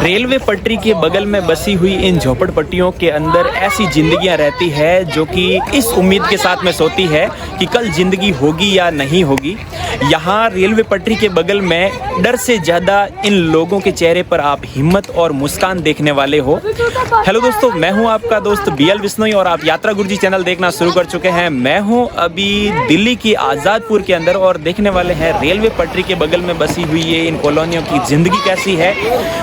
Railway पटरी के बगल में बसी हुई इन झोपड़पट्टियों के अंदर ऐसी जिंदगियां रहती है जो कि इस उम्मीद के साथ में सोती है कि कल जिंदगी होगी या नहीं होगी। यहाँ रेलवे पटरी के बगल में डर से ज़्यादा इन लोगों के चेहरे पर आप हिम्मत और मुस्कान देखने वाले हो। हेलो दोस्तों, मैं हूँ आपका दोस्त BL बिश्नोई और आप यात्रा गुरुजी चैनल देखना शुरू कर चुके हैं। मैं हूँ अभी दिल्ली की आज़ादपुर के अंदर और देखने वाले हैं रेलवे पटरी के बगल में बसी हुई ये इन कॉलोनियों की ज़िंदगी कैसी है।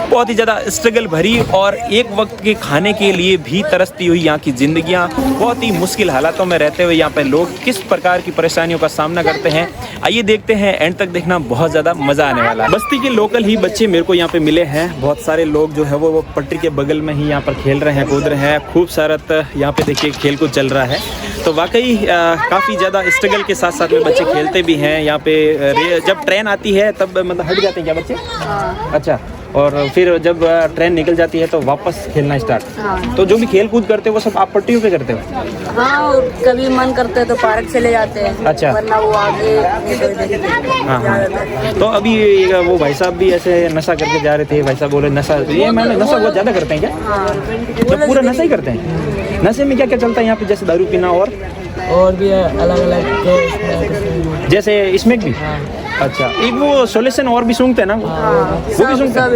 बहुत ही ज़्यादा स्ट्रगल भरी और एक वक्त के खाने के लिए भी तरसती हुई यहाँ की ज़िंदगियाँ, बहुत ही मुश्किल हालातों में रहते हुए यहाँ पे लोग किस प्रकार की परेशानियों का सामना करते हैं। आइए देखते हैं, एंड तक देखना, बहुत ज़्यादा मज़ा आने वाला है। बस्ती के लोकल ही बच्चे मेरे को यहाँ पे मिले हैं। बहुत सारे लोग जो है वो पटरी के बगल में ही यहाँ पर खेल रहे हैं, कूद रहे हैं। खूब सारा यहाँ पे देखिए खेल कूद चल रहा है। तो वाकई काफ़ी ज़्यादा स्ट्रगल के साथ साथ में बच्चे खेलते भी हैं यहाँ पे। जब ट्रेन आती है तब मतलब हट जाते हैं क्या बच्चे? अच्छा, और फिर जब ट्रेन निकल जाती है तो वापस खेलना स्टार्ट। हाँ। तो जो भी खेल कूद करते हो वो सब आप पट्टियों पे करते हो? हाँ, और कभी मन करते हैं तो पार्क चले जाते हैं। अच्छा। वरना वो आगे हाँ हाँ। तो अभी वो भाई साहब भी ऐसे नशा करके जा रहे थे। भाई साहब बोले नशा, ये मैंने नशा बहुत ज़्यादा करते हैं क्या? हाँ, तो पूरा नशा ही करते हैं? नशे में क्या क्या चलता है यहाँ पे? जैसे दारू पीना और भी अलग अलग, जैसे इसमें भी? अच्छा, एक वो सोल्यूशन और भी सूंघते हैं ना वो भी सूंघते हैं?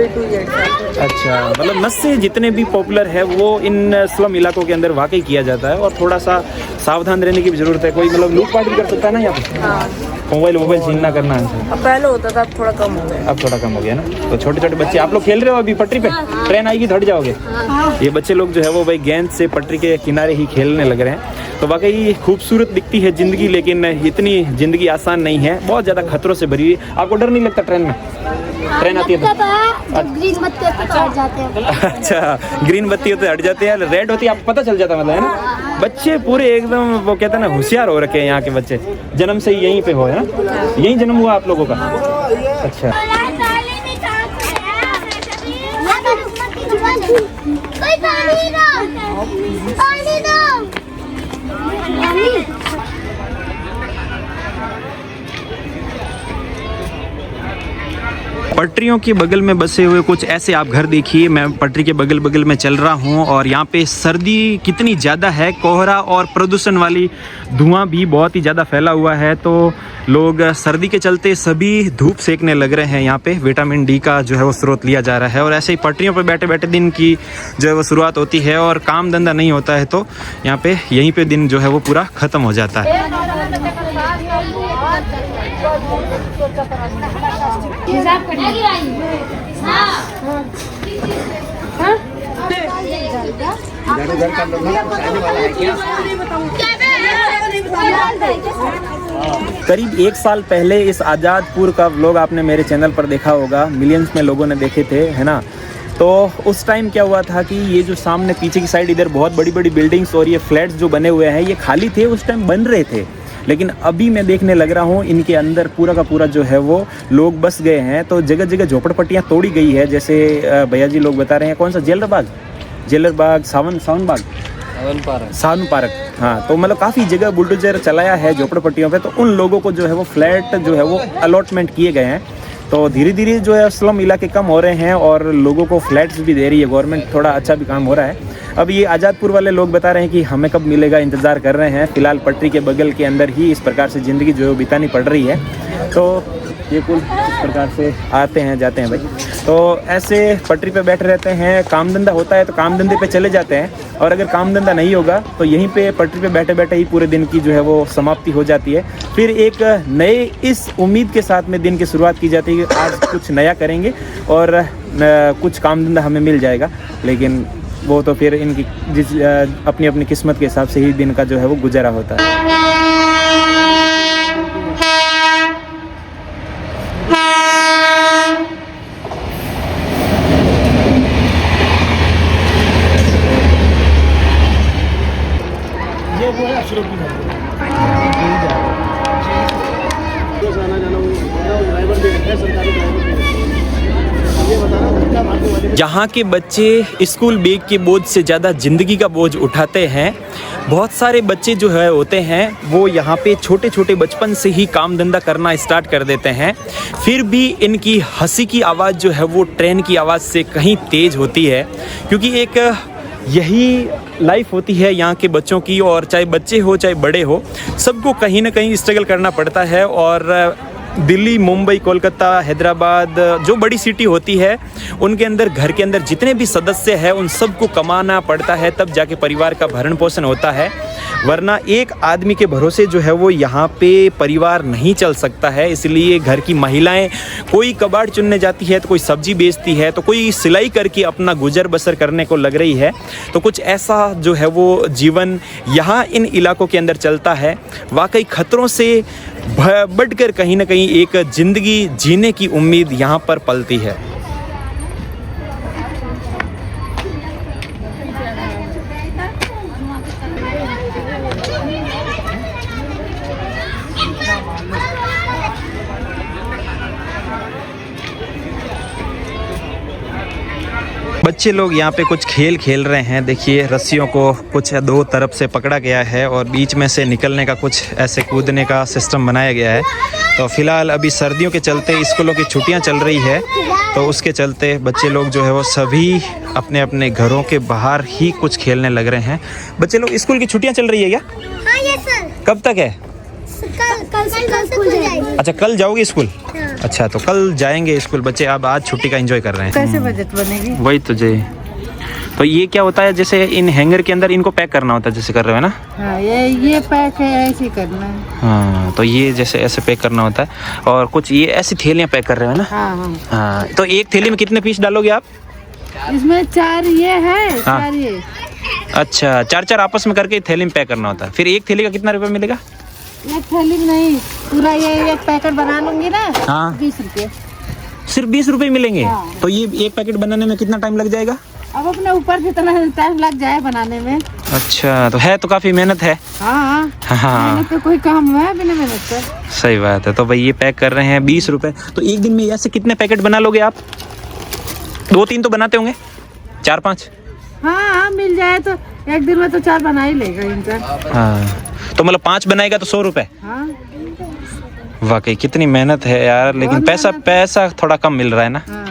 अच्छा, मतलब नशे जितने भी पॉपुलर है वो इन स्लम इलाकों के अंदर वाकई किया जाता है और थोड़ा सा सावधान रहने की भी जरूरत है। कोई मतलब लूटपाट भी कर सकता है ना यहाँ पे? मोबाइल छीनना करना है। अब पहले होता था, अब थोड़ा कम हो गया। अब थोड़ा कम हो गया ना। तो छोटे छोटे बच्चे आप लोग खेल रहे हो अभी पटरी पे? ट्रेन आएगी तो हट जाओगे? ये बच्चे लोग जो है वो भाई गेंद से पटरी के किनारे ही खेलने लग रहे हैं। तो वाकई खूबसूरत दिखती है ज़िंदगी, लेकिन इतनी ज़िंदगी आसान नहीं है, बहुत ज़्यादा खतरों से भरी हुई। आपको डर नहीं लगता ट्रेन में? ट्रेन आती है तो ग्रीन बत्ती होती है तो हट जाते हैं। अच्छा, ग्रीन बत्ती होती है हट जाते हैं, रेड होती है आपको पता चल जाता मतलब, है ना? बच्चे पूरे एकदम वो कहते हैं ना होशियार हो रखे हैं यहाँ के बच्चे। जन्म से ही यहीं पे हो, है ना? यहीं जन्म हुआ आप लोगों का? अच्छा। पटरियों के बगल में बसे हुए कुछ ऐसे आप घर देखिए। मैं पटरी के बगल में चल रहा हूँ और यहाँ पे सर्दी कितनी ज़्यादा है, कोहरा और प्रदूषण वाली धुआं भी बहुत ही ज़्यादा फैला हुआ है। तो लोग सर्दी के चलते सभी धूप सेकने लग रहे हैं। यहाँ पे विटामिन D का जो है वो स्रोत लिया जा रहा है और ऐसे ही पटरियों पर बैठे बैठे दिन की जो है वो शुरुआत होती है और काम धंधा नहीं होता है तो यहाँ पे यहीं पे दिन जो है वो पूरा ख़त्म हो जाता है। करीब 1 साल पहले इस आज़ादपुर का व्लॉग आपने मेरे चैनल पर देखा होगा, मिलियंस में लोगों ने देखे थे, है ना? तो उस टाइम क्या हुआ था कि ये जो सामने पीछे की साइड इधर बहुत बड़ी बड़ी बिल्डिंग्स और ये फ्लैट्स जो बने हुए हैं ये खाली थे, उस टाइम बन रहे थे। लेकिन अभी मैं देखने लग रहा हूँ इनके अंदर पूरा का पूरा जो है वो लोग बस गए हैं। तो जगह जगह झोपड़पट्टियाँ तोड़ी गई है। जैसे भैया जी लोग बता रहे हैं, कौन सा जेलर बाग सावन पार्क। हाँ, तो मतलब काफ़ी जगह बुलडोजर चलाया है झोपड़पट्टियों पे। तो उन लोगों को जो है वो फ्लैट जो है वो अलॉटमेंट किए गए हैं। तो धीरे धीरे जो है स्लम इलाके कम हो रहे हैं और लोगों को फ्लैट्स भी दे रही है गवर्नमेंट। थोड़ा अच्छा भी काम हो रहा है। अब ये आज़ादपुर वाले लोग बता रहे हैं कि हमें कब मिलेगा, इंतज़ार कर रहे हैं। फ़िलहाल पटरी के बगल के अंदर ही इस प्रकार से ज़िंदगी जो है बितानी पड़ रही है। तो ये कुल इस प्रकार से आते हैं जाते हैं भाई। तो ऐसे पटरी पे बैठे रहते हैं। काम धंधा होता है तो काम धंधे पे चले जाते हैं और अगर काम धंधा नहीं होगा तो यहीं पे पटरी पे बैठे बैठे ही पूरे दिन की जो है वो समाप्ति हो जाती है। फिर एक नए इस उम्मीद के साथ में दिन की शुरुआत की जाती है कि आज कुछ नया करेंगे और कुछ काम धंधा हमें मिल जाएगा। लेकिन वो तो फिर इनकी अपनी अपनी किस्मत के हिसाब से ही दिन का जो है वो गुजारा होता है। यहाँ के बच्चे स्कूल बैग के बोझ से ज़्यादा ज़िंदगी का बोझ उठाते हैं। बहुत सारे बच्चे जो है होते हैं वो यहाँ पे छोटे छोटे बचपन से ही काम धंधा करना स्टार्ट कर देते हैं, फिर भी इनकी हंसी की आवाज़ जो है वो ट्रेन की आवाज़ से कहीं तेज़ होती है, क्योंकि एक यही लाइफ होती है यहाँ के बच्चों की। और चाहे बच्चे हो चाहे बड़े हो, सबको कहीं ना कहीं स्ट्रगल करना पड़ता है। और दिल्ली, मुंबई, कोलकाता, हैदराबाद जो बड़ी सिटी होती है, उनके अंदर घर के अंदर जितने भी सदस्य हैं उन सबको कमाना पड़ता है, तब जाके परिवार का भरण पोषण होता है। वरना एक आदमी के भरोसे जो है वो यहाँ पे परिवार नहीं चल सकता है। इसलिए घर की महिलाएं कोई कबाड़ चुनने जाती है, तो कोई सब्जी बेचती है, तो कोई सिलाई करके अपना गुजर बसर करने को लग रही है। तो कुछ ऐसा जो है वो जीवन यहाँ इन इलाकों के अंदर चलता है। वाकई खतरों से बढ़कर कहीं ना कहीं एक ज़िंदगी जीने की उम्मीद यहाँ पर पलती है। बच्चे लोग यहाँ पे कुछ खेल खेल रहे हैं। देखिए, रस्सियों को कुछ दो तरफ से पकड़ा गया है और बीच में से निकलने का कुछ ऐसे कूदने का सिस्टम बनाया गया है। तो फिलहाल अभी सर्दियों के चलते स्कूलों की छुट्टियाँ चल रही है, तो उसके चलते बच्चे लोग जो है वो सभी अपने अपने घरों के बाहर ही कुछ खेलने लग रहे हैं। बच्चे लोग, स्कूल की छुट्टियाँ चल रही है क्या? हाँ ये सर। कब तक है? कल स्कूल जाएंगे। अच्छा, कल जाओगे स्कूल? अच्छा, तो कल जाएंगे स्कूल बच्चे। अब आज छुट्टी का एंजॉय कर रहे हैं। कैसे बजट बनेगी? वही तो जी। तो ये क्या होता है, जैसे इन हैंगर के अंदर इनको पैक करना होता है, जैसे कर रहे हो ना? हाँ, ये पैक है, ऐसे करना है। हाँ, तो ये जैसे ऐसे पैक करना होता है। और कुछ ये ऐसी थैलियाँ पैक कर रहे हो ना? हाँ। हाँ, तो एक थैली में कितने पीस डालोगे आप? इसमें 4 ये है, 4 ये। अच्छा, 4 आपस में करके थैली में पैक करना होता है। फिर एक थैली का कितना रुपये मिलेगा? एक थैली नहीं, पूरा ये एक पैकेट बना लूंगी ना। हाँ, 20 रुपये। सिर्फ 20 रुपये मिलेंगे? हाँ। तो ये एक पैकेट बनाने में कितना टाइम लग जाएगा? अब अपने ऊपर जितना टाइम लग जाए बनाने में। अच्छा, तो है तो काफ़ी मेहनत है। हाँ, मेहनत पे कोई काम है बिना मेहनत पे? सही बात है। तो भाई ये पैक कर रहे हैं 20 रुपये। तो एक दिन में ऐसे कितने पैकेट बना लोगे आप? 2-3 तो बनाते होंगे, 4-5? हाँ, मिल जाए तो एक दिन में तो 4 बना ही लेगा इनका। हाँ, तो मतलब 5 बनाएगा तो 100 रुपये। हाँ, वाकई कितनी मेहनत है यार, लेकिन पैसा थोड़ा कम मिल रहा है ना। हाँ।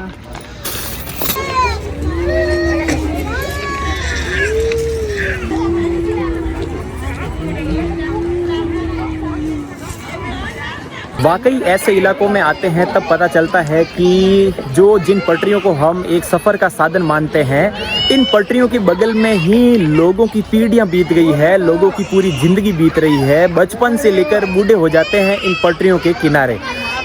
वाकई ऐसे इलाकों में आते हैं तब पता चलता है कि जिन पटरियों को हम एक सफ़र का साधन मानते हैं, इन पटरियों के बगल में ही लोगों की पीढ़ियां बीत गई है, लोगों की पूरी ज़िंदगी बीत रही है। बचपन से लेकर बूढ़े हो जाते हैं इन पटरियों के किनारे।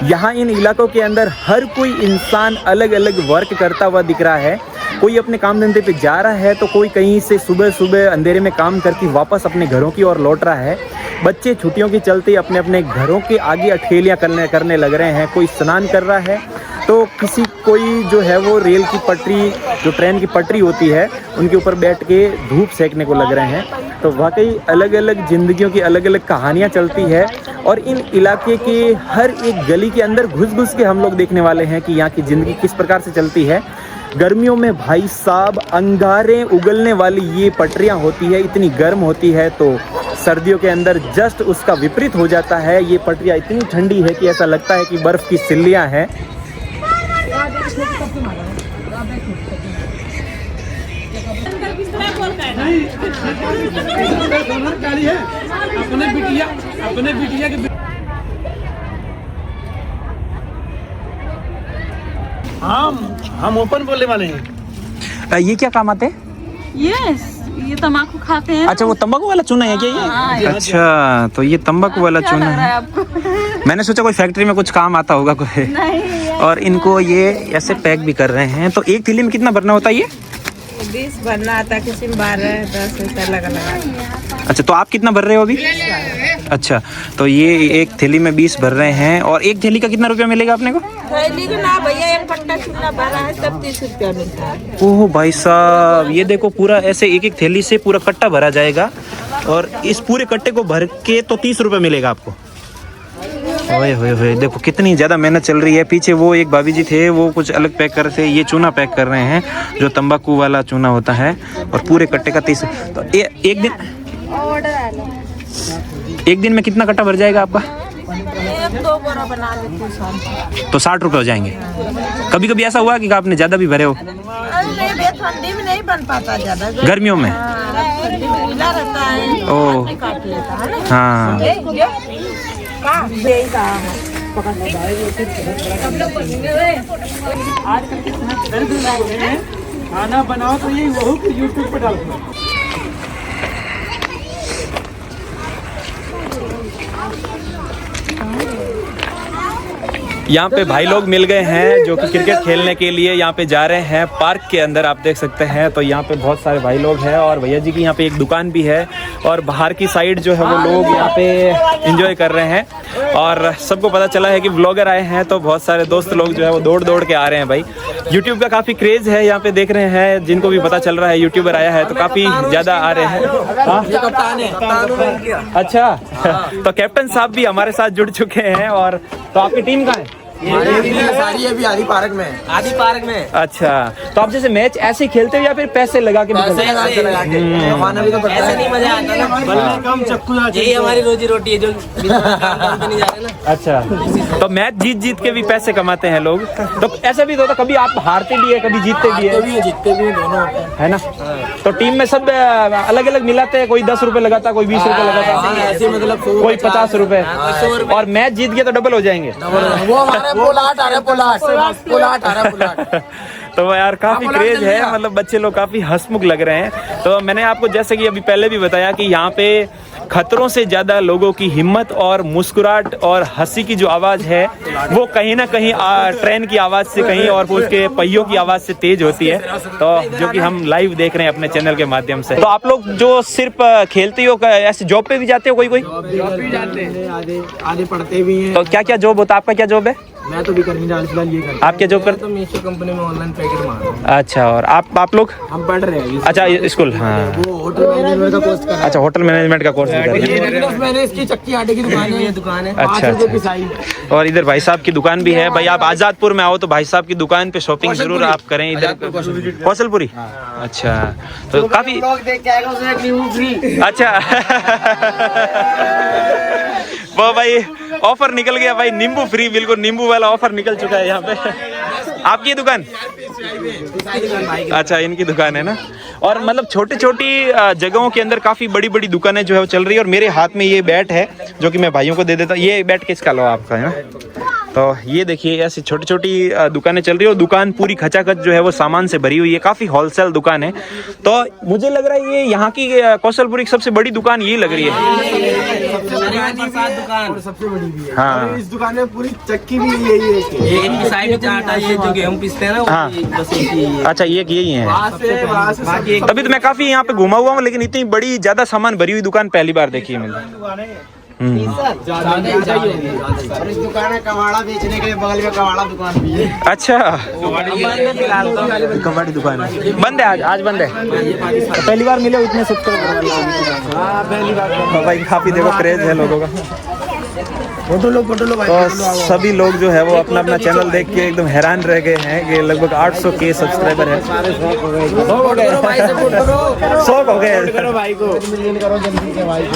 यहाँ इन इलाकों के अंदर हर कोई इंसान अलग अलग वर्क करता हुआ दिख रहा है। कोई अपने काम धंधे पे जा रहा है, तो कोई कहीं से सुबह सुबह अंधेरे में काम करके वापस अपने घरों की ओर लौट रहा है। बच्चे छुट्टियों के चलते अपने अपने घरों के आगे अठेलियाँ करने लग रहे हैं। कोई स्नान कर रहा है, तो कोई जो है वो रेल की पटरी, जो ट्रेन की पटरी होती है, उनके ऊपर बैठ के धूप सेकने को लग रहे हैं। तो वाकई अलग अलग ज़िंदगियों की अलग अलग कहानियाँ चलती है। और इन इलाके के हर एक गली के अंदर घुस के हम लोग देखने वाले हैं कि यहाँ की ज़िंदगी किस प्रकार से चलती है। गर्मियों में भाई साहब अंगारे उगलने वाली ये पटरियाँ होती है, इतनी गर्म होती है। तो सर्दियों के अंदर जस्ट उसका विपरीत हो जाता है। ये पटरियाँ इतनी ठंडी है कि ऐसा लगता है कि बर्फ़ की सिल्लियाँ हैं। हम ओपन बोलने वाले हैं। ये क्या काम आते हैं? ये तम्बाकू खाते हैं। अच्छा, वो तंबाकू वाला चूना है क्या ये? हाँ, अच्छा, तो ये तंबाकू वाला चूना है। आपको मैंने सोचा कोई फैक्ट्री में कुछ काम आता होगा कोई। नहीं। और इनको ये ऐसे पैक भी कर रहे हैं। तो एक थैली में कितना भरना होता है ये? 20 भरना आता, किसी में 12, 10 अलग। अच्छा, तो आप कितना भर रहे हो अभी? अच्छा, तो ये एक थैली में 20 भर रहे हैं। और एक थैली का कितना रुपया मिलेगा अपने को? थैली का ना भैया, एक पट्टा चूना भरा है तब 30 रुपया मिलता है। ओह भाई साहब, ये देखो पूरा ऐसे एक थैली से पूरा कट्टा भरा जाएगा। और इस पूरे कट्टे को भर के तो 30 रुपये मिलेगा आपको। ओए होए होए, देखो कितनी ज़्यादा मेहनत चल रही है। पीछे वो एक भाभी जी थे, वो कुछ अलग पैक कर रहे थे, ये चूना पैक कर रहे हैं जो तंबाकू वाला चूना होता है, और पूरे कट्टे का 30। तो एक दिन में कितना कट्टा भर जाएगा आपका? 1-2 बोरा बना लेते तो 60 रुपये हो जाएंगे। कभी कभी ऐसा हुआ कि आपने ज़्यादा भी भरे हो? नहीं, ठंडी में नहीं बन पाता ज्यादा, गर्मियों में? ठंडी में गीला रहता है, ओह। काट लेता है ना। हाँ। खाना बनाओ तो ये वही को यूट्यूब पे डालते हैं। यहाँ पे भाई लोग मिल गए हैं जो कि क्रिकेट खेलने के लिए यहाँ पे जा रहे हैं पार्क के अंदर, आप देख सकते हैं। तो यहाँ पे बहुत सारे भाई लोग हैं और भैया जी की यहाँ पे एक दुकान भी है, और बाहर की साइड जो है वो लोग यहाँ पे एंजॉय कर रहे हैं। और सबको पता चला है कि व्लॉगर आए हैं, तो बहुत सारे दोस्त लोग जो है वो दौड़ दौड़ के आ रहे हैं। भाई यूट्यूब का काफ़ी क्रेज़ है, यहाँ पे देख रहे हैं, जिनको भी पता चल रहा है यूट्यूबर आया है तो काफ़ी ज़्यादा आ रहे हैं। हाँ? अच्छा तो कैप्टन साहब भी हमारे साथ जुड़ चुके हैं। और तो आपकी टीम कहाँ है? सारी अभी आदि पार्क में। अच्छा, तो आप जैसे मैच ऐसे ही खेलते हो या फिर पैसे लगा के? पैसे लगा के कमाना भी तो पड़ता है। ऐसे नहीं मजा आता ना, कम चक्कू यही हमारी रोजी रोटी है जो काम पे नहीं जा रहे ना। अच्छा, तो मैच जीत जीत के भी पैसे कमाते हैं लोग। तो ऐसा भी तो होता, कभी आप हारते भी है, कभी जीतते भी है? जीतते भी दोनों है ना। तो टीम में सब अलग अलग मिलाते हैं, कोई 10 रुपए लगाता, कोई 20 रुपए लगाता, ऐसे मतलब कोई 50 रुपए, और मैच जीत गया तो डबल हो जाएंगे। वो हमारे पोलाट आ रहा। तो यार काफी क्रेज है, मतलब बच्चे लोग काफी हंसमुख लग रहे हैं। तो मैंने आपको जैसे कि अभी पहले भी बताया कि यहाँ पे खतरों से ज्यादा लोगों की हिम्मत और मुस्कुराहट और हंसी की जो आवाज है वो कहीं ना कहीं ट्रेन की आवाज से कहीं और उसके पहियों की आवाज से तेज होती है। तो जो कि हम लाइव देख रहे हैं अपने चैनल के माध्यम से। तो आप लोग जो सिर्फ खेलते हो, ऐसे जॉब पे भी जाते हो? कोई आधे पढ़ते भी हैं। तो क्या क्या जॉब होता है आपका? क्या जॉब है? मैं तो भी करनी फिलहाल ये करता। आप क्या जॉब करते? तो मीशो कंपनी में ऑनलाइन पैकेट मार रहा हूं। अच्छा, और आप लोग? हम पढ़ रहे हैं। अच्छा, स्कूल। हाँ, वो होटल मैनेजमेंट का कोर्स कर रहा है। अच्छा, होटल मैनेजमेंट का कोर्स कर रहे हैं। मैंने इसकी चक्की आटे की दुकान है। अच्छा अच्छा। और इधर भाई साहब की दुकान भी है। भाई आप आजादपुर में आओ तो भाई साहब की दुकान पे शॉपिंग जरूर आप करें। इधर कौशलपुरी। अच्छा, तो काफी अच्छा वो भाई ऑफर निकल गया भाई, नींबू फ्री, बिल्कुल नींबू वाला ऑफर निकल चुका है यहाँ पे। आपकी दुकान? अच्छा, इनकी दुकान है ना। और मतलब छोटी छोटी जगहों के अंदर काफी बड़ी बड़ी दुकानें जो है वो चल रही है। और मेरे हाथ में ये बैट है जो कि मैं भाइयों को दे देता हूँ। ये बैट किसका लो आपका है ना। तो ये देखिए ऐसी छोटी छोटी दुकानें चल रही है, और दुकान पूरी खचाखच जो है वो सामान से भरी हुई है। काफी होलसेल दुकान है। तो मुझे लग रहा है ये यहाँ की कौशलपुरी की सबसे बड़ी दुकान यही लग रही है। सबसे बड़ी भी है। हाँ, इस दुकान में पूरी चक्की भी यही है। इनकी साइड में आटा ये जो गेहूं पीसते हैं ना, हाँ। बस यही। अच्छा, ये यही है। तभी तो मैं काफी यहाँ पे घुमा हुआ हूँ, लेकिन इतनी बड़ी ज्यादा सामान भरी हुई दुकान पहली बार देखी है मैंने। और इस दुकान है कबाड़ा बेचने के लिए, बगल में कबाड़ा दुकान भी है। अच्छा, कबाड़ी दुकान है, बंद है आज बंद है। तो पहली बार मिले इतने पहली बार भाई, काफी देखो क्रेज है लोगों का। फोटो लो भाई। तो सभी लोग जो है वो अपना अपना चैनल देख के एकदम हैरान रह गए हैं कि लगभग 800 के सब्सक्राइबर है। शौक हो गए भाई को, करो जल्दी से भाई को।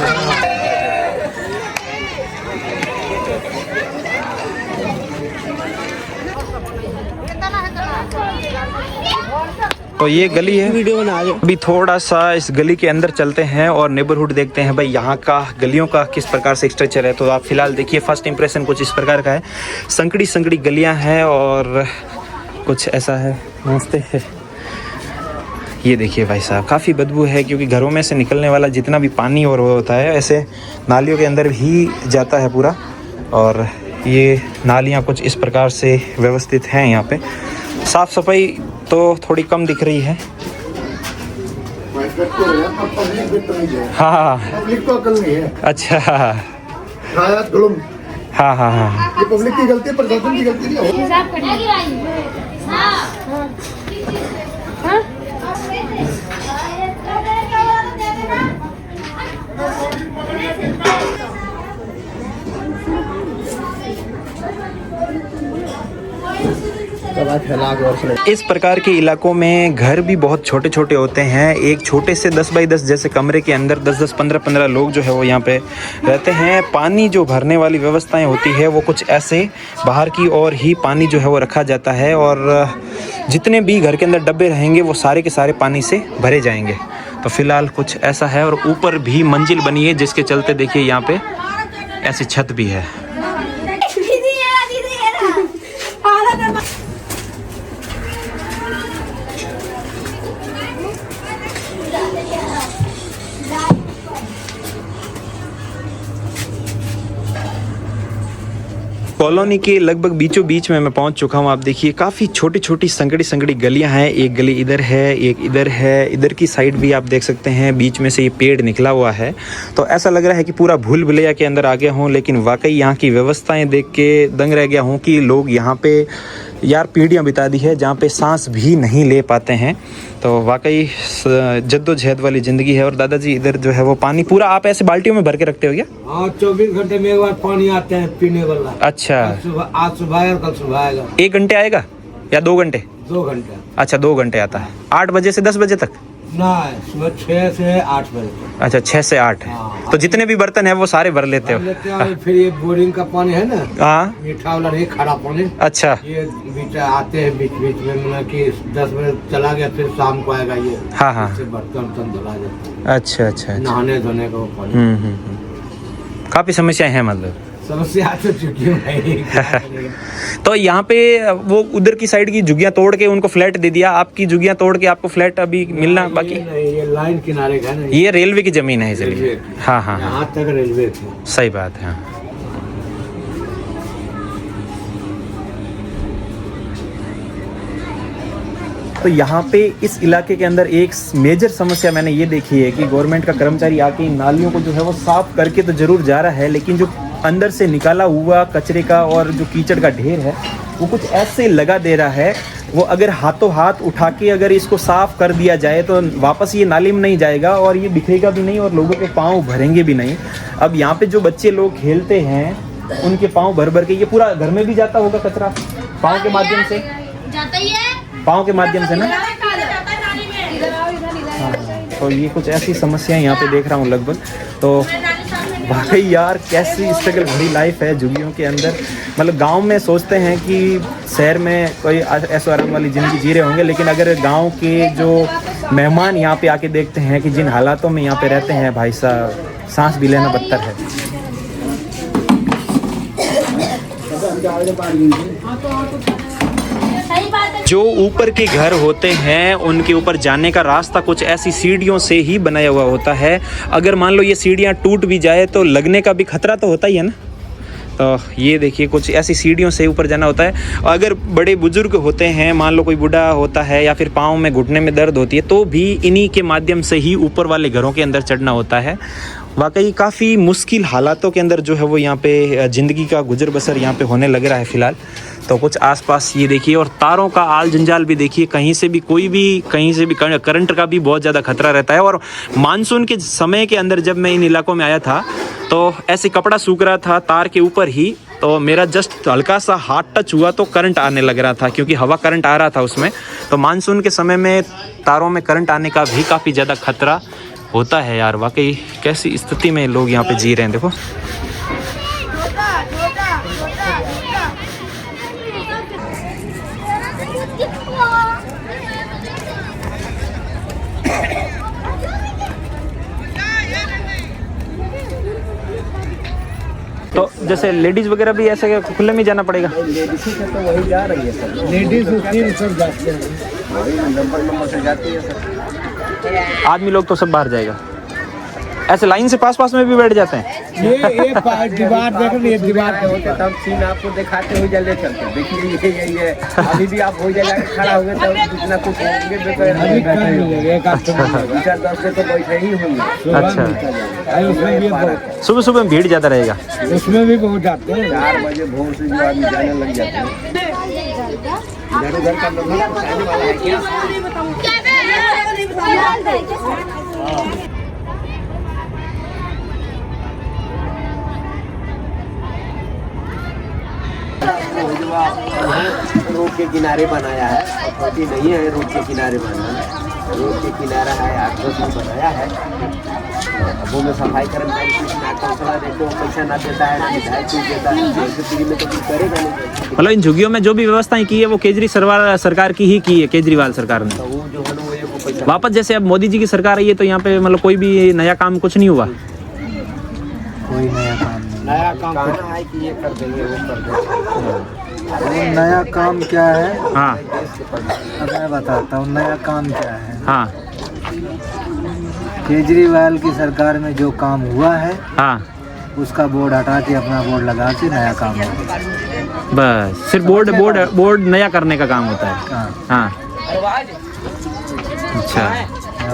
तो ये गली है, अभी थोड़ा सा इस गली के अंदर चलते हैं और नेबरहुड देखते हैं भाई यहाँ का गलियों का किस प्रकार से स्ट्रक्चर है। तो आप फिलहाल देखिए, फर्स्ट इंप्रेशन कुछ इस प्रकार का है। संकड़ी संकड़ी गलियाँ हैं और कुछ ऐसा है। नमस्ते। ये देखिए भाई साहब, काफ़ी बदबू है क्योंकि घरों में से निकलने वाला जितना भी पानी और वो होता है ऐसे नालियों के अंदर ही जाता है पूरा। और ये नालियाँ कुछ इस प्रकार से व्यवस्थित हैं यहाँ पे। साफ़ सफाई तो थोड़ी कम दिख रही है। हाँ, पब्लिक को अकल नहीं है। अच्छा, हाँ हाँ हाँ, ये पब्लिक की गलती है, प्रशासन की गलती नहीं है। इस प्रकार के इलाकों में घर भी बहुत छोटे छोटे होते हैं। एक छोटे से 10 बाई 10 जैसे कमरे के अंदर 10-10, 15-15 लोग जो है वो यहाँ पे रहते हैं। पानी जो भरने वाली व्यवस्थाएं होती है वो कुछ ऐसे बाहर की ओर ही पानी जो है वो रखा जाता है और जितने भी घर के अंदर डब्बे रहेंगे वो सारे के सारे पानी से भरे जाएंगे। तो फिलहाल कुछ ऐसा है और ऊपर भी मंजिल बनी है जिसके चलते देखिए यहाँ पे ऐसी छत भी है। कॉलोनी के लगभग बीचों बीच में मैं पहुंच चुका हूं। आप देखिए काफ़ी छोटी छोटी संकड़ी गलियां हैं। एक गली इधर है, एक इधर है, इधर की साइड भी आप देख सकते हैं बीच में से ये पेड़ निकला हुआ है। तो ऐसा लग रहा है कि पूरा भूल भुलैया के अंदर आ गया हूं। लेकिन वाकई यहाँ की व्यवस्थाएं देख के दंग रह गया हूँ कि लोग यहाँ पे यार पीढ़ियाँ बिता दी है जहाँ पे सांस भी नहीं ले पाते हैं। तो वाकई जद्दोजहद वाली ज़िंदगी है। और दादाजी इधर जो है वो पानी पूरा आप ऐसे बाल्टियों में भर के रखते हो क्या? हाँ, 24 घंटे में एक बार पानी आते हैं पीने वाला। अच्छा, आज सुबह आएगा, कल सुबह आएगा। 1 घंटे आएगा या 2 घंटे? 2 घंटे। अच्छा, 2 घंटे आता है। 8 बजे से 10 बजे तक? ना, सुबह 6 से 8 बजे तक। अच्छा, 6 से 8। तो जितने भी बर्तन है वो सारे भर लेते हो? और फिर ये बोरिंग का पानी है ना, हाँ, मीठा वाला नहीं, खरा पानी। अच्छा, ये बीच आते हैं बीच बीच में, मतलब कि 10 बजे चला गया, फिर शाम को आएगा ये। हाँ हाँ, बर्तन धुला जाता है। अच्छा अच्छा, नहाने धोने का वो पानी। काफ़ी समस्याएं हैं मतलब। समस्या तो चुकी है। तो यहाँ पे वो उधर की साइड की झुग्गियाँ तोड़ के उनको फ्लैट दे दिया, आपकी झुग्गियाँ तोड़ के आपको फ्लैट अभी मिलना बाकी? ये लाइन किनारे का ना, ये रेलवे की जमीन है इसलिए। हाँ हाँ, यहाँ तक रेलवे थी। सही बात है। तो यहाँ पे इस इलाके के अंदर एक मेजर समस्या मैंने ये देखी है कि गवर्नमेंट का कर्मचारी आके इन नालियों को जो है वो साफ करके तो जरूर जा रहा है, लेकिन जो अंदर से निकाला हुआ कचरे का और जो कीचड़ का ढेर है वो कुछ ऐसे लगा दे रहा है। वो अगर हाथों हाथ उठा के अगर इसको साफ कर दिया जाए तो वापस ये नाली में नहीं जाएगा और ये बिखरेगा भी नहीं और लोगों के पाँव भरेंगे भी नहीं। अब यहाँ पे जो बच्चे लोग खेलते हैं उनके पाँव भर भर के ये पूरा घर में भी जाता होगा कचरा पाँव के माध्यम से? जाता ही है, पाँव के माध्यम से ना। हाँ, तो ये कुछ ऐसी समस्याएं यहाँ पे देख रहा हूँ लगभग। तो वाकई यार कैसी स्ट्रगल भरी लाइफ है झुग्गियों के अंदर। मतलब गांव में सोचते हैं कि शहर में कोई ऐशो आराम वाली ज़िंदगी जी रहे होंगे, लेकिन अगर गांव के जो मेहमान यहाँ पे आके देखते हैं कि जिन हालातों में यहाँ पे रहते हैं भाई साहब, सांस भी लेना बदतर है। जो ऊपर के घर होते हैं उनके ऊपर जाने का रास्ता कुछ ऐसी सीढ़ियों से ही बनाया हुआ होता है। अगर मान लो ये सीढ़ियाँ टूट भी जाए तो लगने का भी खतरा तो होता ही है ना। तो ये देखिए कुछ ऐसी सीढ़ियों से ऊपर जाना होता है। अगर बड़े बुजुर्ग होते हैं, मान लो कोई बूढ़ा होता है या फिर पाँव में घुटने में दर्द होती है, तो भी इन्हीं के माध्यम से ही ऊपर वाले घरों के अंदर चढ़ना होता है। वाकई काफ़ी मुश्किल हालातों के अंदर जो है वो यहाँ पे ज़िंदगी का गुजर बसर यहाँ पे होने लग रहा है फ़िलहाल। तो कुछ आसपास ये देखिए और तारों का आल जंजाल भी देखिए, कहीं से भी करंट का भी बहुत ज़्यादा खतरा रहता है। और मानसून के समय के अंदर जब मैं इन इलाकों में आया था तो ऐसे कपड़ा सूख रहा था तार के ऊपर ही, तो मेरा जस्ट हल्का सा हाथ टच हुआ तो करंट आने लग रहा था, क्योंकि हवा करंट आ रहा था उसमें। तो मानसून के समय में तारों में करंट आने का भी काफ़ी ज़्यादा खतरा होता है यार। वाकई कैसी स्थिति में लोग यहाँ पे जी रहे हैं देखो। तो जैसे लेडीज वगैरह भी ऐसे खुले में जाना पड़ेगा? लेडीज तो वही जा रही है सर, लेडीज सब जाते हैं, नंबर से जाती है सर। आदमी लोग तो सब बाहर जाएगा। ऐसे लाइन से पास में भी बैठ जाते हैं। ये दीवार देख रहे हैं, दीवार पे होते तब सीन आपको दिखाते हुए जल्दी चलते। देखिए यही है, अभी भी आप हो जाएगा खड़ा होंगे तो जितना कुछ होंगे तो बैठे ही होंगे। अच्छा, उसमें भी सुबह सुबह भीड़ ज़्यादा रहेगा, उसमें भी बहुत जाते हैं। 4 बजे भोर से जो आदमी जाने लग जाते हैं। इधर उधर का लोग आने वाला है क्या? के किनारे बनाया है, अथॉरिटी नहीं है रोड के किनारे बनाना, रोड के किनारा है, 8-10 में बनाया है। अब वो में सफाई कर्मचारी कुछ ना काउंसलर देखो पैसा ना देता है, विधायक कुछ देता है, फ्री में तो कुछ करेगा नहीं। मतलब इन झुग्गियों में जो भी व्यवस्थाएं की है वो केजरीवाल सरकार की ही की है, केजरीवाल सरकार ने। तो वो जो है ना वो एक पैसा वापस जैसे अब मोदी जी की सरकार आई है तो यहाँ पे मतलब कोई भी नया काम कुछ नहीं हुआ। कोई नया काम नहीं। नया काम कहाँ है कि ये कर देंगे वो कर देंगे। वो नया काम क्या है? हाँ अब मैं बताता हूँ नया काम क्या है। हाँ केजरीवाल की सरकार में जो काम हुआ है हाँ उसका बोर्ड हटा के अपना बोर्ड लगा के नया काम हुआ। बस सिर्फ बोर्ड नया करने का काम होता है। हाँ, हाँ अच्छा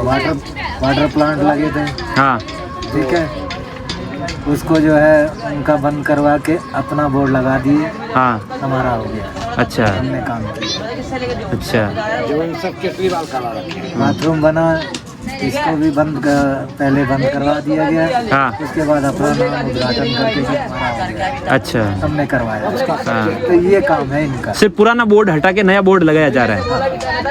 वाटर प्लांट लगे थे, हाँ ठीक है, उसको जो है उनका बंद करवा के अपना बोर्ड लगा दिए, हाँ हमारा हो गया, अच्छा हमने काम किया। अच्छा जो इन सब केजरीवाल करा रखे हैं। बाथरूम बना, इसको भी पहले बंद करवा दिया गया, हाँ उसके बाद अपना नाम उद्घाटन करके भी हमारा हो गया, अच्छा हमने करवाया। हाँ तो ये काम है इनका। सिर्फ पुराना बोर्ड हटा के नया बोर्ड लगाया जा रहा है।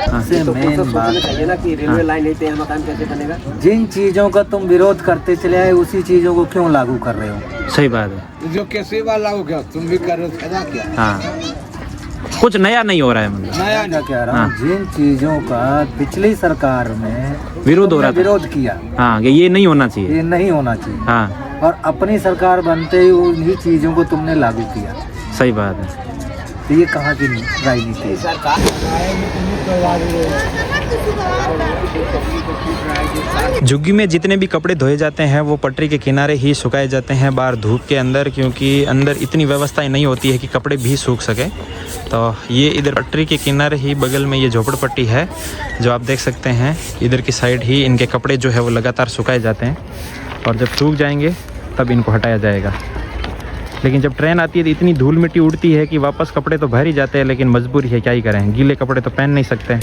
सबसे मेन बात चाहिए ना कि रेलवे लाइन नहीं तो यहाँ मकान कैसे बनेगा। जिन चीजों का तुम विरोध करते चले आए उसी चीजों को क्यों लागू कर रहे हो? सही बात है। जो केजरीवाल लागू किया तुम भी कर रहे हो, फायदा क्या? हाँ कुछ नया नहीं हो रहा है मतलब। नया क्या कह रहा हूँ, हाँ। जिन चीजों का पिछली सरकार में विरोध हो रहा था, विरोध किया, हाँ कि ये नहीं होना चाहिए। ये नहीं होना चाहिए, हाँ और अपनी सरकार बनते ही उन्हीं चीजों को तुमने लागू किया, सही बात है। तो ये कहाँ की राजनीति है? झुग्गी में जितने भी कपड़े धोए जाते हैं वो पटरी के किनारे ही सुखाए जाते हैं, बाहर धूप के अंदर, क्योंकि अंदर इतनी व्यवस्थाएं नहीं होती है कि कपड़े भी सूख सके। तो ये इधर पटरी के किनारे ही बगल में ये झोपड़पट्टी है जो आप देख सकते हैं। इधर की साइड ही इनके कपड़े जो है वो लगातार सुखाए जाते हैं और जब सूख जाएंगे तब इनको हटाया जाएगा। लेकिन जब ट्रेन आती है तो इतनी धूल मिट्टी उड़ती है कि वापस कपड़े तो भर ही जाते हैं, लेकिन मजबूरी है, क्या ही करें, गीले कपड़े तो पहन नहीं सकते।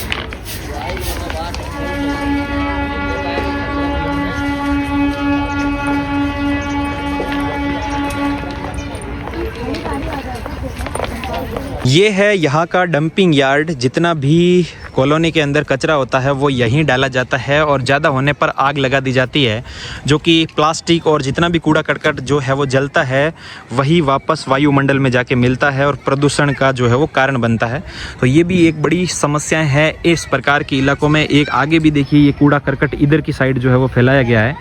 ये है यहाँ का डंपिंग यार्ड। जितना भी कॉलोनी के अंदर कचरा होता है वो यहीं डाला जाता है और ज़्यादा होने पर आग लगा दी जाती है, जो कि प्लास्टिक और जितना भी कूड़ा करकट जो है वो जलता है वही वापस वायुमंडल में जाके मिलता है और प्रदूषण का जो है वो कारण बनता है। तो ये भी एक बड़ी समस्या है इस प्रकार के इलाकों में। एक आगे भी देखिए ये कूड़ा करकट इधर की साइड जो है वो फैलाया गया है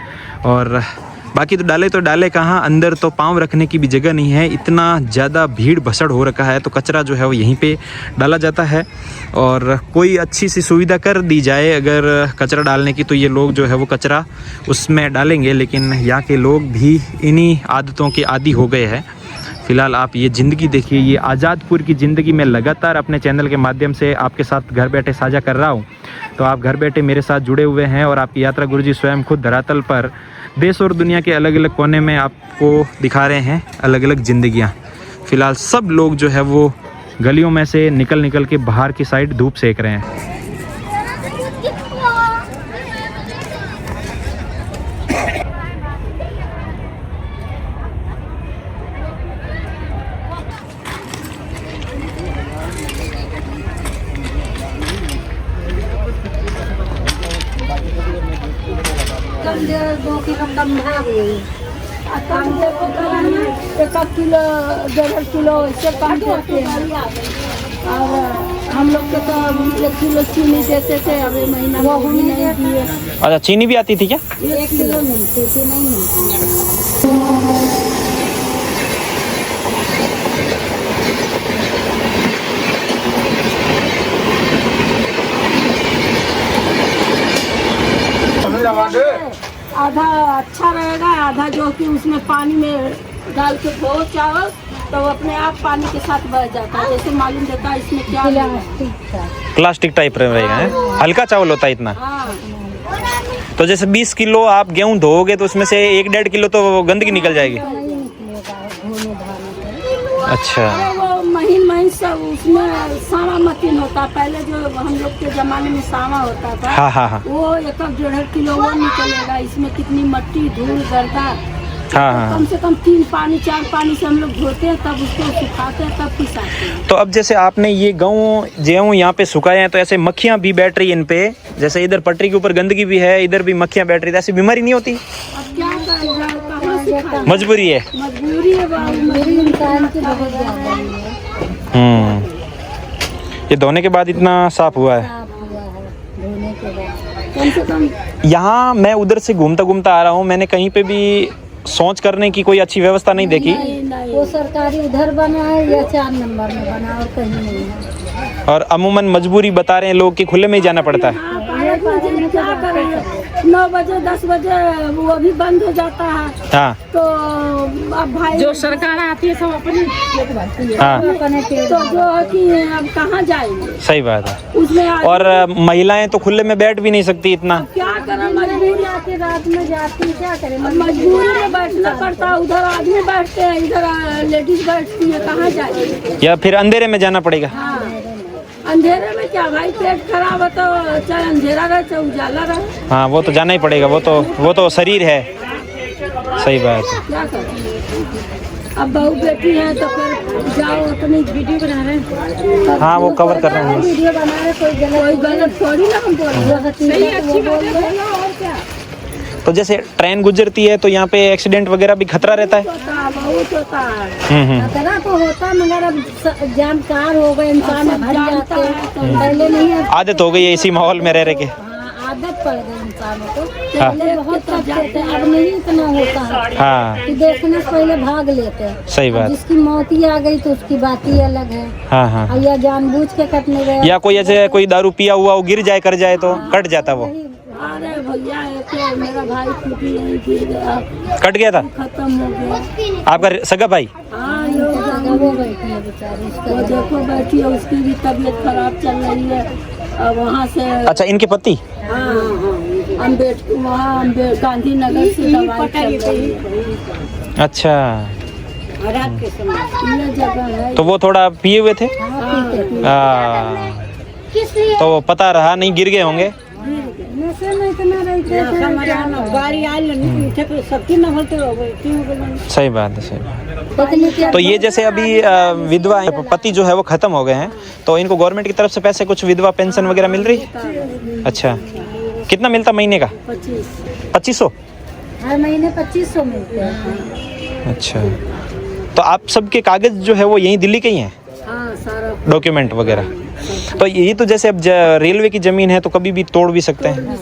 और बाकी तो डाले कहाँ, अंदर तो पाँव रखने की भी जगह नहीं है, इतना ज़्यादा भीड़ भसड़ हो रखा है। तो कचरा जो है वो यहीं पे डाला जाता है और कोई अच्छी सी सुविधा कर दी जाए अगर कचरा डालने की, तो ये लोग जो है वो कचरा उसमें डालेंगे। लेकिन यहाँ के लोग भी इन्हीं आदतों के आदी हो गए हैं। फ़िलहाल आप ये ज़िंदगी देखिए, ये आज़ादपुर की ज़िंदगी मैं लगातार अपने चैनल के माध्यम से आपके साथ घर बैठे साझा कर रहा हूँ। तो आप घर बैठे मेरे साथ जुड़े हुए हैं और आपकी यात्रा गुरुजी स्वयं खुद धरातल पर देश और दुनिया के अलग अलग कोने में आपको दिखा रहे हैं अलग अलग ज़िंदगियाँ। फ़िलहाल सब लोग जो है वो गलियों में से निकल के बाहर की साइड धूप सेक रहे हैं। दो किलो कम भाग गई, कम देखो एक किलो 1.5 किलो ऐसे काट देते हैं। और हम लोग को तो 1 किलो चीनी देते थे, अभी महीना वो भी नहीं दिए। अच्छा, चीनी भी आती थी क्या? 1 किलो मिलती थी, नहीं मिलती। आधा अच्छा रहेगा, आधा जो कि उसमें पानी में डाल के धो चावल तो अपने आप पानी के साथ बह जाता है। जैसे मालूम देता है इसमें क्या प्लास्टिक टाइप रहेगा, हल्का चावल होता है इतना। हाँ। तो जैसे 20 किलो आप गेहूँ धोओगे तो उसमें से 1-1.5 किलो तो गंदगी निकल जाएगी। अच्छा, वो महीन सब उसमें सावा मतीन होता। पहले जो हम लोग के जमाने में सावा होता था, हाँ। वो 1-1.5 किलो वो निकलेगा। इसमें कितनी मट्टी धूल गर्दा हाँ हाँ। कम से कम 3 पानी 4 पानी से हम लोग धोते हैं, तब उसको सुखाते हैं, तब पिसाते हैं। तो अब जैसे आपने ये गेहूँ यहाँ पे सुखाए हैं, तो ऐसे मक्खियाँ भी बैठ रही हैं इन पे, जैसे इधर पटरी के ऊपर गंदगी भी है, इधर भी मक्खियाँ बैठ रही है, ऐसी बीमारी नहीं होती? अब क्या करें, कहाँ से खाएं? मजबूरी है। मजबूरी है बाबू, मजबूरी इंसान की बहुत ज्यादा है। ये धोने के बाद इतना साफ हुआ है। धोने के बाद कम से कम यहाँ मैं उधर से घूमता घूमता आ रहा हूँ, मैंने कहीं पे भी शौच करने की कोई अच्छी व्यवस्था नहीं देखी। वो सरकारी उधर बना है या 4 नंबर में बना और कहीं नहीं है। और अमूमन मजबूरी बता रहे हैं लोग कि खुले में ही जाना पड़ता है। क्या करेंगे, 9 बजे 10 बजे वो अभी बंद हो जाता है। हाँ तो अब भाई जो सरकार आती है सब अपनी हाँ तो जो है कि अब कहाँ जाएंगे, सही बात है। उसमें और महिलाएं तो खुले में बैठ भी नहीं सकती इतना। क्या करें, मजबूरी आती रात में जाती, क्या करें, मजबूरी में बैठना पड़ता है। उधर आदमी बैठते हैं, इधर लेडीज बैठती है, कहाँ जाएंगे? या फिर अंधेरे में जाना पड़ेगा। हाँ, अंधेरे में क्या भाई, पेट खराब है तो चाहे अंधेरा रहे चाहे उजाला रहे। हाँ वो तो जाना ही पड़ेगा, वो तो शरीर है। सही बात है। क्या करें, अब बहू बेटी है तो फिर जाओ, अपनी वीडियो बना रहे हैं। हाँ वो कवर कर रहे हैं। वीडियो बना रहे, कोई गलत थोड़ी ना हम बोल रहे हैं, अच्छी बात है और क्या। तो जैसे ट्रेन गुजरती है तो यहाँ पे एक्सीडेंट वगैरह भी खतरा रहता है। बहुत होता है, खतरा तो होता है, मगर अब जानकार हो गए इंसान, भर जाते हैं। पहले नहीं है, आदत हो गई है इसी माहौल में रह रहे के। आदत पड़ गई इंसानों को। पहले बहुत करते थे, अब नहीं इतना होता है। हाँ कि देखने से पहले भाग लेते हैं। सही बात। जिसकी मौत ही आ गई तो उसकी बात ही अलग है। हाँ हाँ। या जानबूझ के कटने गया, या कोई ऐसे कोई दारू पिया हुआ वो गिर जाए कर जाए तो कट जाता वो। अरे भैया एक मेरा भाई टूटी नहीं, गिर गया, कट गया था। खत्म हो गया। आपका सगा भाई? हाँ लोग वो बैठी है बेचारी, वो देखो बैठी है, उसकी भी तबीयत खराब चल रही है। अब वहाँ से अच्छा, इनके पति? हाँ अम्बेडकर, वहाँ गांधीनगर से दवाई चल रही है। अच्छा, रात के समय ये जगह है। तो वो थोड़ा पिए हुए थे। तो पता रहा नहीं, गिर गए होंगे। नशे में इतना रहते गाड़ी आई सबकी न होते हो गए। सही बात है, सही बात। तो ये जैसे अभी विधवा पति जो है वो खत्म हो गए हैं, तो इनको गवर्नमेंट की तरफ से पैसे कुछ विधवा पेंशन वगैरह मिल रही? अच्छा, कितना मिलता महीने का? 2500। हर महीने 2500 मिलते हैं। अच्छा, तो आप सबके कागज जो है वो यहीं दिल्ली के ही हैं? हाँ, सारा डॉक्यूमेंट वगैरह। तो ये तो जैसे अब रेलवे की जमीन है तो कभी भी तोड़ भी सकते हैं।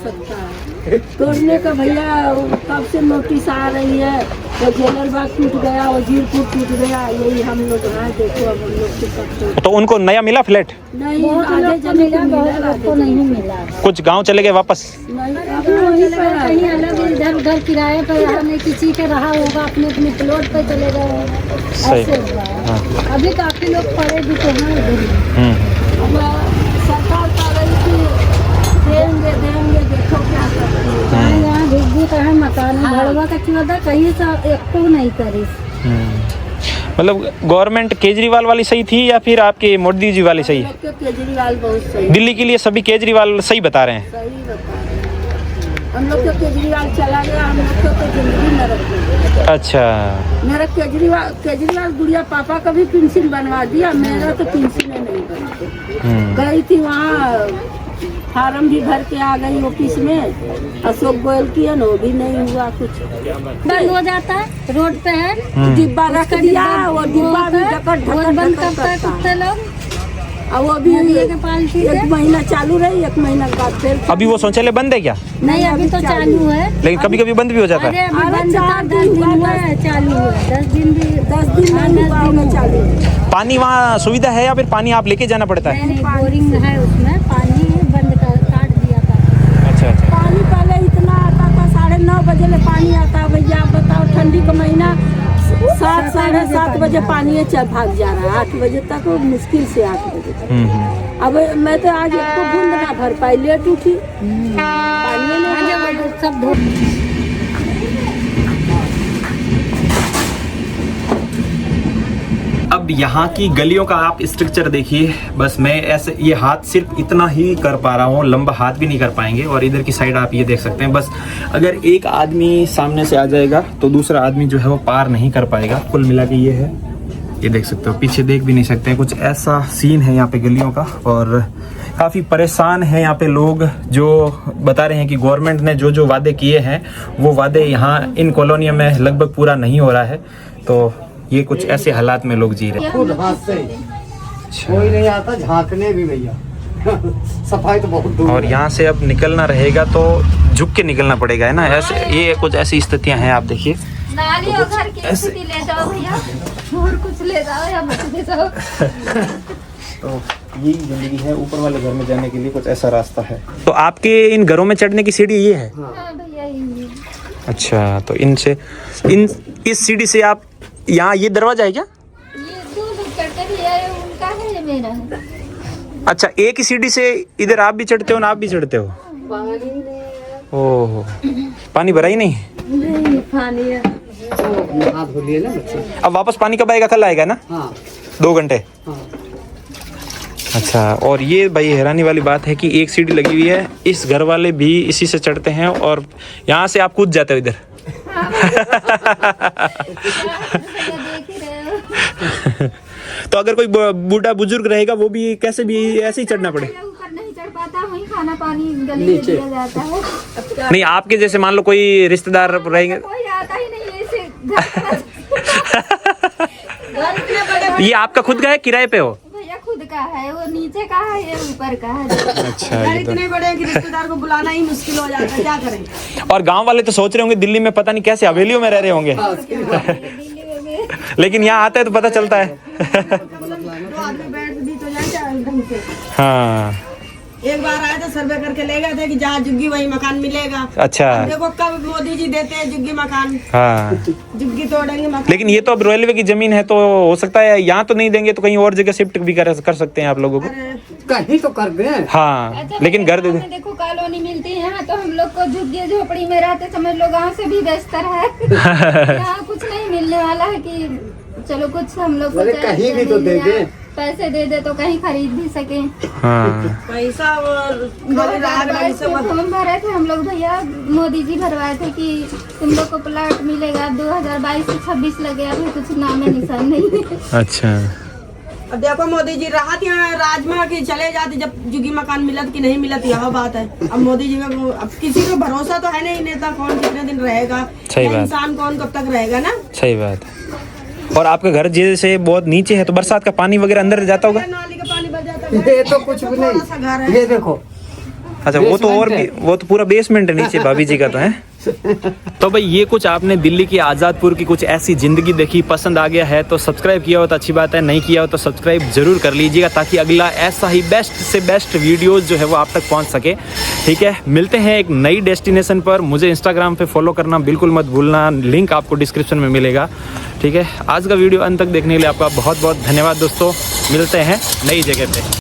तोड़ने का भैया कब से नोटिस आ रही है, वो जेलर बाग टूट गया, वो जीरपुर टूट गया, यही हम लोग हैं। देखो अब हम लोग के सब तो उनको नया मिला फ्लैट? नहीं, आगे जने को नहीं मिला। कुछ गांव चले गए वापस? नहीं, कहीं अलग इधर उधर किराए पर यहाँ नहीं, किसी के रहा होगा, अपने अपने प्लॉट पे चले गए। सही। ऐसे हुआ है। अभी काफी लोग पड़े भी तो हैं इधर। अब सरकार कह रही थी देंगे, देखो क्या करती है। यहाँ बिजली का है, मकान भड़वा का चौदह कहीं से एक को नहीं करी। मतलब गवर्नमेंट केजरीवाल वाली सही थी या फिर आपके मोदी जी वाली सही है? केजरीवाल बहुत सही, दिल्ली के लिए सभी केजरीवाल सही बता रहे हैं। सही बता रहे हैं। हम लोग को केजरीवाल चला गया, हम लोग को तो जिंदगी नरक में। अच्छा, मेरा केजरीवाल गुड़िया पापा का भी पेंशन बनवा दिया, मेरा तो पेंशन नहीं बनी। गई थी वहाँ, फार्म भी भर के आ गई ऑफिस में, अशोक गोयल की है, वो भी नहीं हुआ कुछ। बंद हो जाता है, रोड पे है, डिब्बा रख दिया, वो डिब्बा भी बंद करता है कुत्ते लोग। और वो भी एक महीना चालू रही, एक महीना बाद फिर। अभी वो शौचालय बंद है क्या? नहीं, अभी तो चालू है, लेकिन कभी कभी बंद भी हो जाता है। अभी बंद 10 दिन हुआ है, चालू है 10 दिन में चालू है। पानी वहाँ सुविधा है या फिर पानी आप लेके जाना पड़ता है? नहीं, बोरिंग है, उसमें पानी बंद काट दिया था। अच्छा अच्छा। पानी पहले इतना आता था, 9:30 बजे ले पानी आता है। भैया आप बताओ, ठंडी का महीना 7 साढ़े 7 बजे पानी भाग जा रहा है, 8 बजे तक, वो मुश्किल से 8 बजे तक। अब मैं तो आज एक बूंद ना भर पाई, लेट उठी, पानी नहीं सब धो। अब यहाँ की गलियों का आप स्ट्रक्चर देखिए। बस मैं ऐसे ये हाथ सिर्फ इतना ही कर पा रहा हूँ, लंबा हाथ भी नहीं कर पाएंगे। और इधर की साइड आप ये देख सकते हैं, बस अगर एक आदमी सामने से आ जाएगा तो दूसरा आदमी जो है वो पार नहीं कर पाएगा। कुल मिला के ये है, ये देख सकते हो, पीछे देख भी नहीं सकते हैं। कुछ ऐसा सीन है यहाँ पे गलियों का, और काफ़ी परेशान है यहाँ पे लोग, जो बता रहे हैं कि गवर्नमेंट ने जो जो वादे किए हैं वो वादे यहाँ इन कॉलोनियों में लगभग पूरा नहीं हो रहा है। तो ये कुछ ऐसे हालात में लोग जी रहे हैं। खुद हाथ से कोई नहीं आता झांकने भी भैया। सफाई तो बहुत दूर और यहाँ से अब निकलना रहेगा तो झुक के निकलना पड़ेगा, है ना। ऐसे ये कुछ ऐसी स्थितियाँ हैं, आप देखिए। नाली और घर की स्थिति ले जाओ भैया, और कुछ ले जाओ या मत ले जाओ। तो यही जिंदगी है। ऊपर वाले घर में जाने के लिए कुछ ऐसा रास्ता है। तो आपके इन घरों में चढ़ने की सीढ़ी ये है? हाँ भैया ये। अच्छा, तो इनसे इस सीढ़ी से आप यहाँ, ये दरवाजा है क्या? ये दो लोग चढ़ते भी है, उनका है ये मेरा है। अच्छा, एक ही सीढ़ी से इधर आप भी चढ़ते हो ना, आप भी चढ़ते हो? ओह, पानी भरा ही नहीं? नहीं पानी है। हाथ धुलिए ना बच्चे। अब वापस पानी कब आएगा? कल आएगा ना? हाँ 2 घंटे। हाँ। अच्छा, और ये भाई हैरानी वाली बात है कि एक सीढ़ी लगी हुई है, इस घर वाले भी इसी से चढ़ते हैं और यहाँ से आप कूद जाते हो इधर। देख ही रहे हो। तो अगर कोई बूढ़ा बुजुर्ग रहेगा वो भी कैसे भी ऐसे ही चढ़ना पड़े? ऊपर नहीं चढ़ पाता, वहीं खाना पानी गली में दिया जाता है। नहीं, आपके जैसे मान लो कोई रिश्तेदार रहेंगे। कोई आता ही नहीं ऐसे। ये आपका खुद का है, किराए पे हो? भैया खुद का है, वो नीचे का है, ये ऊपर का है। अच्छा, ये तो। इतने बड़े कि रिश्तेदार को बुलाना ही मुश्किल हो जाता है, क्या करें। और गांव वाले तो सोच रहे होंगे दिल्ली में पता नहीं कैसे हवेलियों में रह रहे होंगे। दिल्ली में भी। लेकिन यहाँ आते हैं तो पता चलता है। तो आदमी बैठ भी तो जाए ढंग से। हाँ, एक बार आए तो सर्वे करके ले गए थे कि जहाँ झुग्गी वही मकान मिलेगा। अच्छा। देखो कब मोदी जी देते हैं झुग्गी मकान। हाँ, झुग्गी तोड़ेंगे मकान। लेकिन ये तो अब रेलवे की जमीन है, तो हो सकता है यहाँ तो नहीं देंगे तो कहीं और जगह शिफ्ट भी कर सकते हैं आप लोगों को। कहीं तो कर दें। हाँ, लेकिन घर दे दे। देखो कॉलोनी मिलती है यहाँ, तो हम लोग को झुग्गी झोपड़ी में रहते समझ लो गाँव से भी बेहतर है। यहाँ कुछ नहीं मिलने वाला है कि चलो कुछ हम लोग को कहीं भी तो दे दे। पैसे दे दे तो कहीं खरीद भी सके। हाँ, पैसा और 2022 में फॉर्म भरे थे हम लोग भैया, मोदी जी भरवाए थे कि तुम लोग को प्लाट मिलेगा। 2022 से 26 लगे, अभी कुछ नाम निशान नहीं। अच्छा। अब देखो मोदी जी राहत यहाँ राजमा की चले जाते जब जुगी मकान मिलत कि नहीं मिलत, यह बात है। अब मोदी जी का अब किसी को भरोसा तो है नहीं, नेता कौन कितने दिन रहेगा, सही बात। इंसान कौन कब तक रहेगा ना। सही बात है। और आपका घर जैसे बहुत नीचे है तो बरसात का पानी वगैरह अंदर जाता होगा? नाली का पानी बच जाता है। ये तो कुछ भी थोड़ा सा घर नहीं। है। ये देखो। अच्छा, वो तो और भी, वो तो पूरा बेसमेंट है नीचे भाभी जी का तो है। तो भाई ये कुछ आपने दिल्ली की आज़ादपुर की कुछ ऐसी ज़िंदगी देखी, पसंद आ गया है तो सब्सक्राइब किया हो तो अच्छी बात है, नहीं किया हो तो सब्सक्राइब जरूर कर लीजिएगा ताकि अगला ऐसा ही बेस्ट से बेस्ट वीडियोस जो है वो आप तक पहुंच सके। ठीक है, मिलते हैं एक नई डेस्टिनेशन पर। मुझे इंस्टाग्राम पे फॉलो करना बिल्कुल मत भूलना, लिंक आपको डिस्क्रिप्शन में मिलेगा। ठीक है, आज का वीडियो अंत तक देखने के लिए आपका बहुत बहुत धन्यवाद दोस्तों। मिलते हैं नई जगह पे।